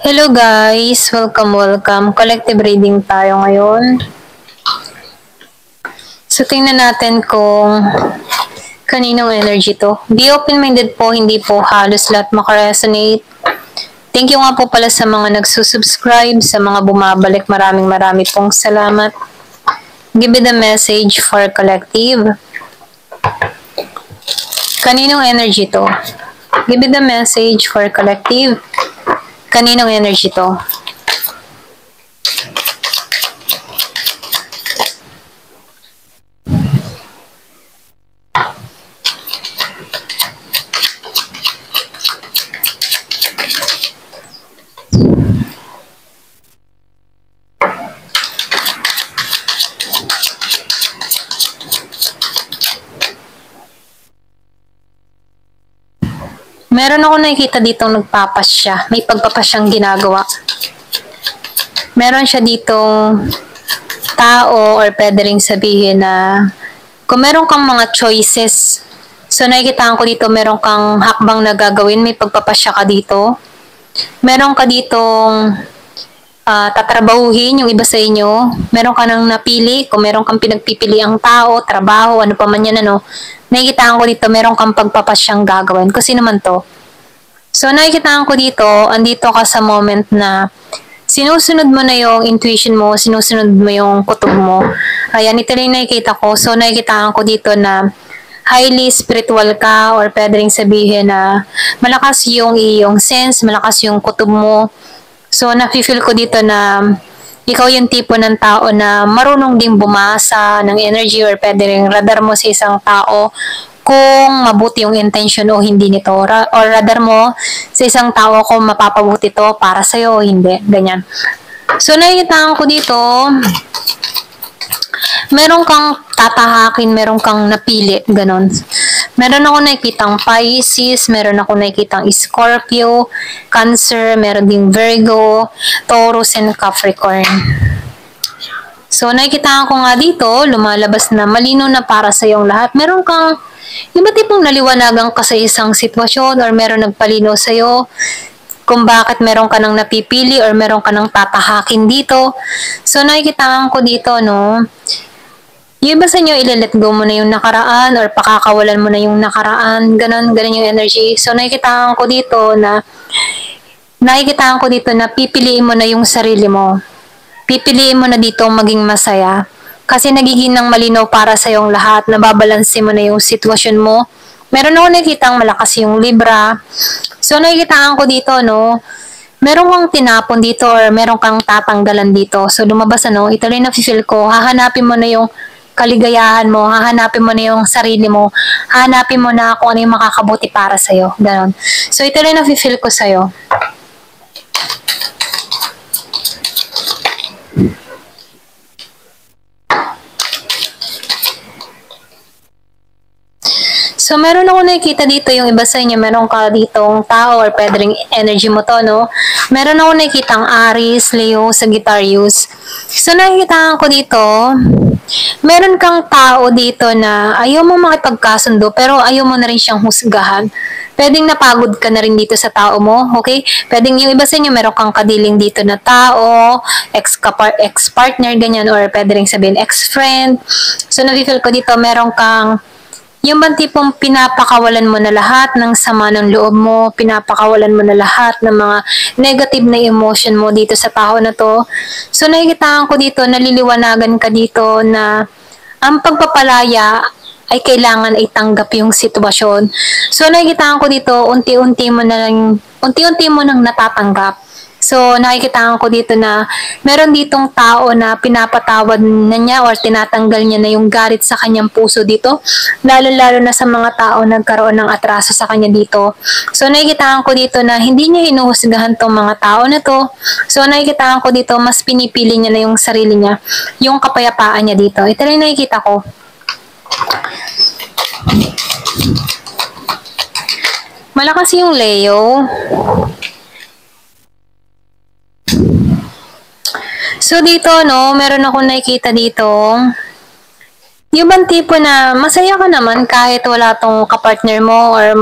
Hello guys! Welcome. Collective reading tayo ngayon. So tingnan natin kung kaninong energy to. Be open-minded po, hindi po halos lahat makaresonate. Thank you nga po pala sa mga nagsusubscribe, sa mga bumabalik. Maraming pong salamat. Give me the message for collective. Kaninong energy to? Give me the message for collective. Kaninong energy to? Meron ako nakikita ditong nagpapasya. May pagpapasyang ginagawa. Meron siya ditong tao or pwede rin sabihin na kung meron kang mga choices. So nakikitaan ko dito meron kang hakbang na gagawin. May pagpapasya ka dito. Meron ka ditong tatrabahuhin yung iba sa inyo. Meron ka nang napili. Kung meron kang pinagpipili ang tao, trabaho, ano pa man yan, nakikitaan ko dito meron kang pagpapasyang gagawin. Kasi naman to. So nakikitaan ko dito, andito ka sa moment na sinusunod mo na yung intuition mo, sinusunod mo yung kutob mo. Ayan, ito rin nakikita ko. So nakikitaan ko dito na highly spiritual ka or pwede rin sabihin na malakas yung iyong sense, malakas yung kutob mo. So nafe-feel ko dito na ikaw yung tipo ng tao na marunong ding bumasa ng energy or pwede rin radar mo sa isang tao kung mabuti yung intention o hindi nito. Or radar mo sa isang tao kung mapapabuti to para sa'yo o hindi. Ganyan. So nakikita ko dito, meron kang tatahakin, meron kang napili. Ganon. Meron ako nakikitang Pisces, meron ako nakikitang Scorpio, Cancer, meron ding Virgo, Taurus, and Capricorn. So, nakikita ko nga dito, lumalabas na malino na para sa iyong lahat. Meron kang, yung ba tipong naliwanagan ka sa isang sitwasyon or meron nagpalino sa iyo kung bakit meron ka nang napipili or meron ka nang tatahakin dito. So, nakikita ko dito, yung iba sa inyo, ile-let go mo na yung nakaraan or pakakawalan mo na yung nakaraan. Ganon yung energy. So, nakikita ko dito na pipiliin mo na yung sarili mo. Pipiliin mo na dito maging masaya. Kasi nagiging ng malinaw para sa yung lahat. Nababalanse mo na yung sitwasyon mo. Meron ako nakikitang malakas yung Libra. So, nakikita ko dito, meron kang tinapon dito or meron kang tatanggalan dito. So, lumabas, ito rin na-feel ko. Hahanapin mo na yung kaligayahan mo, hahanapin mo na yung sarili mo, hahanapin mo na kung ano yung makakabuti para sa'yo. Ganon. So, ito rin na-feel ko sa'yo. So, meron ako nakikita dito yung iba sa inyo, meron ka ditong tao or pwede ring energy mo to, Meron ako nakikitang Aries, Leo, Sagittarius. So, nakikita ko dito, meron kang tao dito na ayaw mo makipagkasundo pero ayaw mo na rin siyang husgahan. Pwedeng napagod ka na rin dito sa tao mo, okay? Pwedeng yung iba sa inyo, meron kang kadiling dito na tao, ex-partner, ganyan, or pwede rin sabihin ex-friend. So, nafe-feel ko dito, meron kang yung bang tipong pinapakawalan mo na lahat ng sama ng loob mo, pinapakawalan mo na lahat ng mga negative na emotion mo dito sa tao na to. So nakikita ko dito, naliliwanagan ka dito na ang pagpapalaya ay kailangan ay tanggap yung sitwasyon. So nakikita ko dito, unti-unti mo nang natatanggap. So, nakikita ko dito na meron ditong tao na pinapatawad na niya or tinatanggal niya na yung galit sa kanyang puso dito. Lalo-lalo na sa mga tao nagkaroon ng atraso sa kanya dito. So, nakikita ko dito na hindi niya hinuhusgahan tong mga tao na to. So, nakikita ko dito mas pinipili niya na yung sarili niya, yung kapayapaan niya dito. Ito rin nakikita ko. Malakas yung Leo. So, dito, meron ako nakikita dito Yung bang tipo na masaya ka naman kahit wala tong kapartner mo or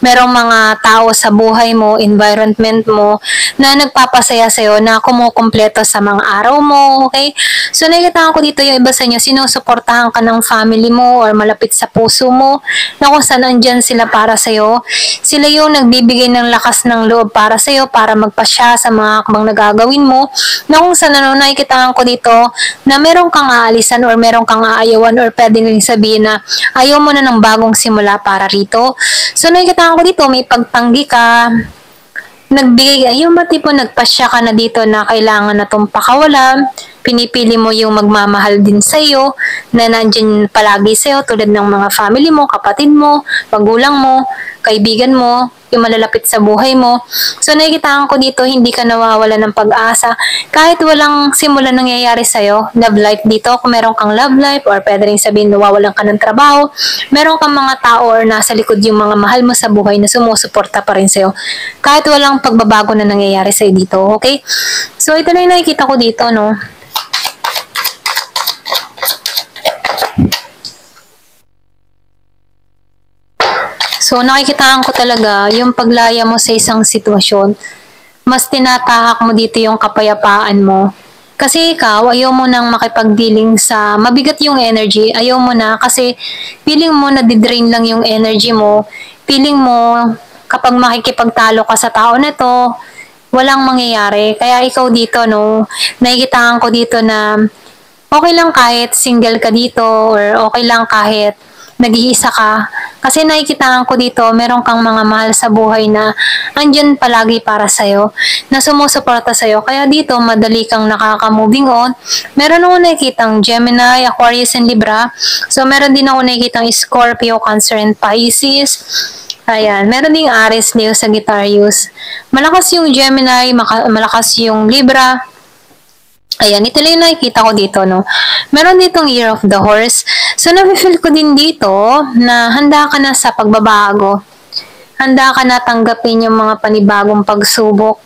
merong mga tao sa buhay mo, environment mo na nagpapasaya sa'yo na kumukumpleto sa mga araw mo, okay? So nakikita ko dito yung iba sa inyo, sinusuportahan ka ng family mo or malapit sa puso mo na kung saan andyan sila para sa'yo. Sila yung nagbibigay ng lakas ng loob para sa'yo para magpasya sa mga akbang nagagawin mo na kung saan nakikita ko dito na meron kang aalisan or meron kang aayawan or pwede rin sabihin na ayaw mo na ng bagong simula para rito. So nakikita ko dito may pagtanggi ka, nagbigay, yung ba tipo nagpasya ka na dito na kailangan na itong pakawalan, pinipili mo yung magmamahal din sa iyo, na nandyan palagi sa iyo tulad ng mga family mo, kapatid mo, magulang mo, kaibigan mo, yung malalapit sa buhay mo. So nakikita ko dito, hindi ka nawawala ng pag-asa. Kahit walang simulan nangyayari sa'yo, love life dito, kung meron kang love life or pwede rin sabihin nawawalan ka ng trabaho, meron kang mga tao or nasa likod yung mga mahal mo sa buhay na sumusuporta pa rin sa'yo. Kahit walang pagbabago na nangyayari sa'yo dito, okay? So ito na yung nakikita ko dito, no? So, nakikitaan ko talaga yung paglaya mo sa isang sitwasyon, mas tinatahak mo dito yung kapayapaan mo. Kasi ikaw, ayaw mo nang makipagdealing sa mabigat yung energy. Ayaw mo na kasi feeling mo na didrain lang yung energy mo. Feeling mo kapag makikipagtalo ka sa tao na to, walang mangyayari. Kaya ikaw dito, no, nakikitaan ko dito na okay lang kahit single ka dito or okay lang kahit nag-iisa ka. Kasi nakikitaan ko dito, meron kang mga mahal sa buhay na andyan palagi para sa'yo, na sumusuporta sa'yo. Kaya dito, madali kang nakaka-moving on. Meron ako nakikitang Gemini, Aquarius, and Libra. So, meron din ako nakikitang Scorpio, Cancer, and Pisces. Ayan, meron ding Aries, Leo, Sagittarius. Malakas yung Gemini, malakas yung Libra. Ayan, ito lang yung nakikita ko dito, no? Meron ditong Year of the Horse. So, nafe-feel ko din dito na handa ka na sa pagbabago. Handa ka na tanggapin yung mga panibagong pagsubok.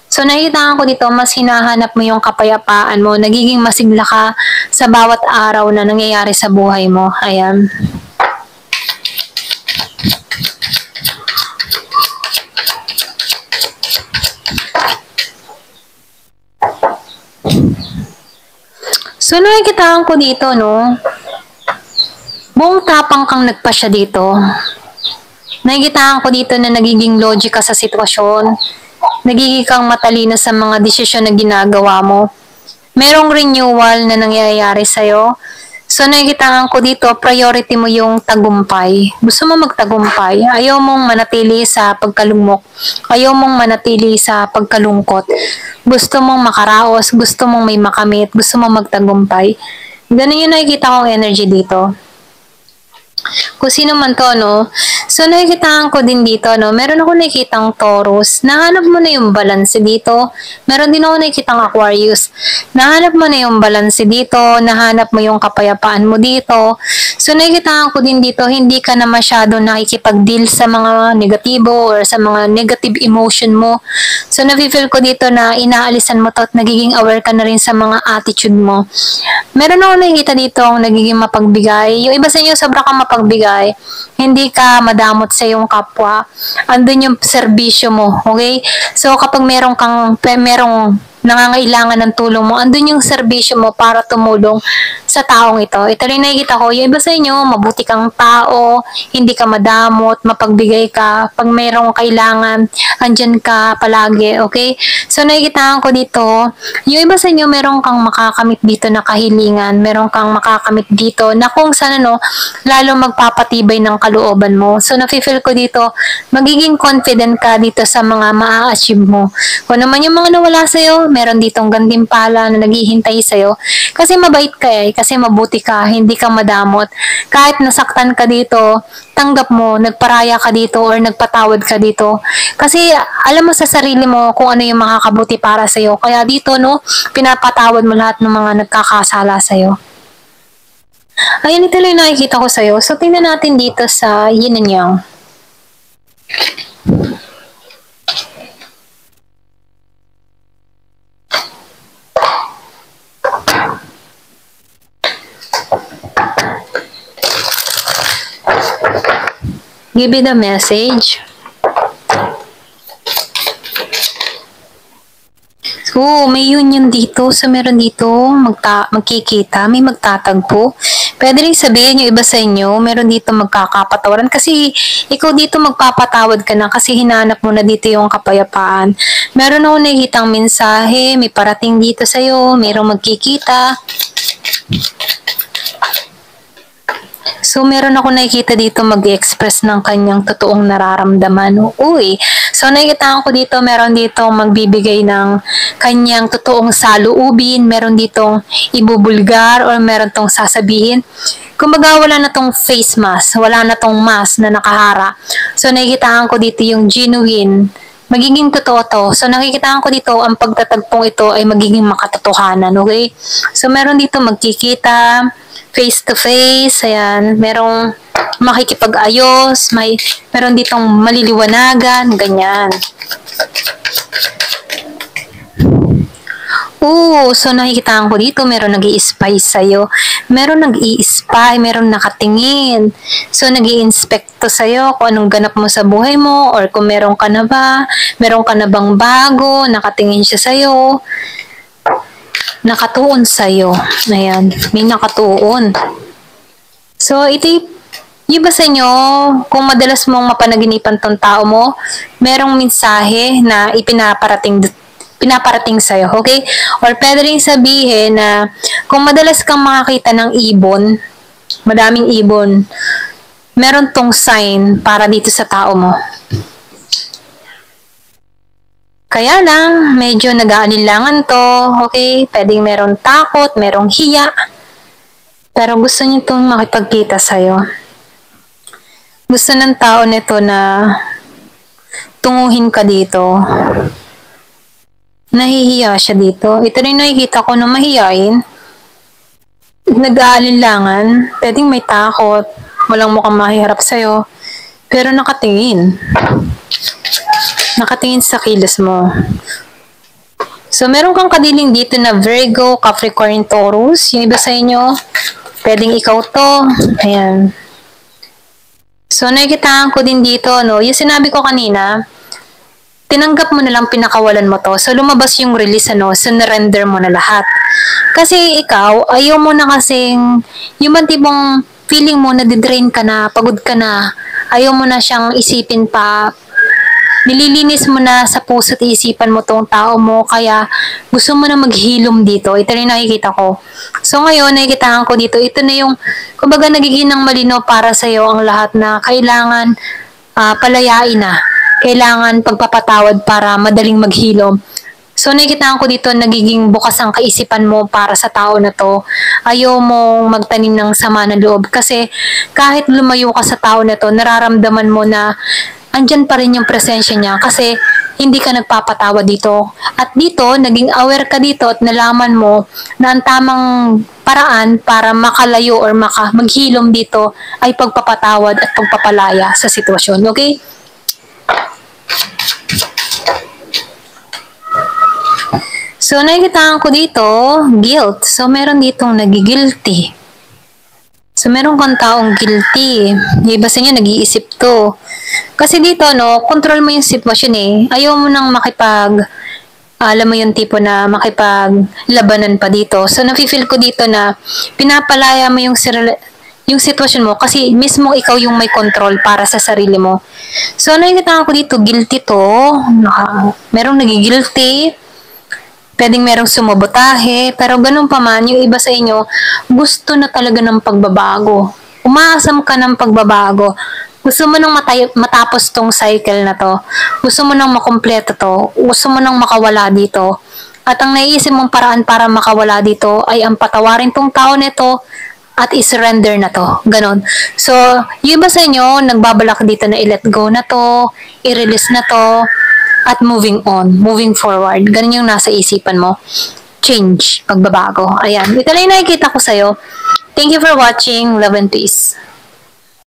So, nakikita ko dito, mas hinahanap mo yung kapayapaan mo. Nagiging masigla ka sa bawat araw na nangyayari sa buhay mo. Ayan. So, nakikitaan ko dito, no? Buong tapang kang nagpasya dito. Nakikitaan ko dito na nagiging logic ka sa sitwasyon. Nagiging kang matalino sa mga desisyon na ginagawa mo. Merong renewal na nangyayari sa'yo. So, nakikitaan ko dito, priority mo yung tagumpay. Gusto mo magtagumpay. Ayaw mong manatili sa pagkalugmok. Ayaw mong manatili sa pagkalungkot. Gusto mong makaraos. Gusto mong may makamit. Gusto mong magtagumpay. Ganun yung nakikita kong energy dito. Kung sino man to, no? So, nakikitaan ko din dito, no? Meron ako nakikitang Taurus. Nahanap mo na yung balance dito. Meron din ako nakikitang Aquarius. Nahanap mo na yung balance dito. Nahanap mo yung kapayapaan mo dito. So, nakikitaan ko din dito, hindi ka na masyado nakikipag-deal sa mga negatibo or sa mga negative emotion mo. So, nafe-feel ko dito na inaalisan mo to at nagiging aware ka na rin sa mga attitude mo. Meron ako nakikita dito ang nagiging mapagbigay. Yung iba sa inyo, sobra kang mapagbigay. Hindi ka madamot sa iyong kapwa. Andun yung serbisyo mo. Okay? So, kapag merong nangangailangan ng tulong mo, andun yung serbisyo mo para tumulong sa taong ito. Ito rin nakikita ko, yung iba sa inyo, mabuti kang tao, hindi ka madamot, mapagbigay ka, pag merong kailangan, andyan ka palagi, okay? So, nakikita ko dito, yung iba sa inyo, meron kang makakamit dito na kahilingan, meron kang makakamit dito na kung saan, lalo magpapatibay ng kalooban mo. So, nafe-feel ko dito, magiging confident ka dito sa mga maa-achieve mo. Kung naman yung mga nawala sa'yo, meron ditong gantimpala na naghihintay sa'yo. Kasi mabait ka kasi mabuti ka, hindi ka madamot. Kahit nasaktan ka dito, tanggap mo, nagparaya ka dito or nagpatawad ka dito. Kasi alam mo sa sarili mo kung ano yung makakabuti para sa'yo. Kaya dito, pinapatawad mo lahat ng mga nagkakasala sa'yo. Ayun, ito lang nakikita ko sa'yo. So, tingnan natin dito sa yin and yang. Give it a message. So, may union dito. So, meron dito magkikita, may magtatagpo. Pwede rin sabihin yung iba sa inyo, meron dito magkakapatawaran. Kasi, ikaw dito magpapatawad ka na kasi hinanap mo na dito yung kapayapaan. Meron ako nakikitang mensahe, may parating dito sa'yo, merong magkikita. So, meron ako nakikita dito mag-express ng kanyang totoong nararamdaman. Uy, so nakikita ko dito, meron dito magbibigay ng kanyang totoong saloobin, meron ditong ibubulgar or meron tong sasabihin. Kumbaga, wala na tong face mask, wala na tong mask na nakahara. So, nakikita ko dito yung genuine, magiging totoo to. So, nakikita ko dito, ang pagtatagpong ito ay magiging makatotohanan, okay? So, meron dito magkikita, face to face, ayan, merong makikipag-ayos, meron ditong maliliwanagan, ganyan. So nakikita ko dito, meron nag-i-spy sa'yo, meron nag-i-spy, meron nakatingin. So nag-i-inspect to sa'yo kung anong ganap mo sa buhay mo, or kung meron ka na ba, meron ka na bang bago, nakatingin siya sa'yo. Nakatuon sa'yo. Ayan, may nakatuon. So, yung ba sa inyo, kung madalas mong mapanaginipan tong tao mo, merong mensahe na pinaparating sa'yo, okay? Or pwede rin sabihin na kung madalas kang makakita ng ibon, madaming ibon, meron tong sign para dito sa tao mo. Kaya lang, medyo nag-aalilangan to, okay? Pwedeng meron takot, merong hiya. Pero gusto niyo itong makipagkita sa'yo. Gusto ng tao nito na tunguhin ka dito. Nahihiya siya dito. Ito rin nakikita ko na mahiyain. Nag-aalilangan, pwedeng may takot, walang mukhang mahiharap sa'yo. Pero nakatingin. Nakatingin sa kilos mo. So, meron kang kadiling dito na Virgo, Capricorn, Taurus. Yung iba sa inyo, pwedeng ikaw to. Ayan. So, nakikitaan ko din dito, no? Yung sinabi ko kanina, tinanggap mo na lang, pinakawalan mo to. So, lumabas yung release, ano? So, narender mo na lahat. Kasi ikaw, ayaw mo na kasing, yung man tibong feeling mo, nadidrain ka na, pagod ka na, ayaw mo na siyang isipin pa, nililinis mo na sa puso at isipan mo tong tao mo, kaya gusto mo na maghilom dito. Ito rin nakikita ko. So ngayon, nakikitaan ko dito, ito na yung, kumbaga nagiging ng malino para sa'yo ang lahat na kailangan palayain na. Kailangan pagpapatawad para madaling maghilom. So nakikitaan ko dito, nagiging bukas ang kaisipan mo para sa tao na to. Ayaw mong magtanim ng sama ng loob. Kasi kahit lumayo ka sa tao na to, nararamdaman mo na andyan pa rin yung presensya niya kasi hindi ka nagpapatawa dito. At dito, naging aware ka dito at nalaman mo na ang tamang paraan para makalayo or maghilom dito ay pagpapatawad at pagpapalaya sa sitwasyon. Okay? So, nakikitaan ko dito, guilt. So, meron ditong nagigilty. So, meron kang taong guilty. Yung iba sa inyo, nag-iisip to. Kasi dito, no, control mo yung sitwasyon eh. Ayaw mo nang alam mo yung tipo na makipaglabanan pa dito. So, nafe-feel ko dito na pinapalaya mo yung sitwasyon mo kasi mismo ikaw yung may control para sa sarili mo. So, nakikita ko dito, guilty to. Merong nagigilty. Pwedeng merong sumabotahe, pero ganun pa man, yung iba sa inyo, gusto na talaga ng pagbabago. Umaasam ka ng pagbabago. Gusto mo nang matapos tong cycle na to. Gusto mo nang makompleto to. Gusto mo nang makawala dito. At ang naiisip mong paraan para makawala dito ay ang patawarin tong tao nito at i-surrender na to. Ganon. So, yung iba sa inyo, nagbabalak dito na i-let go na to, i-release na to, at moving on, moving forward. Ganun yung nasa isipan mo. Change, pagbabago. Ayan. Ito lang yung nakikita ko sa'yo. Thank you for watching. Love and peace.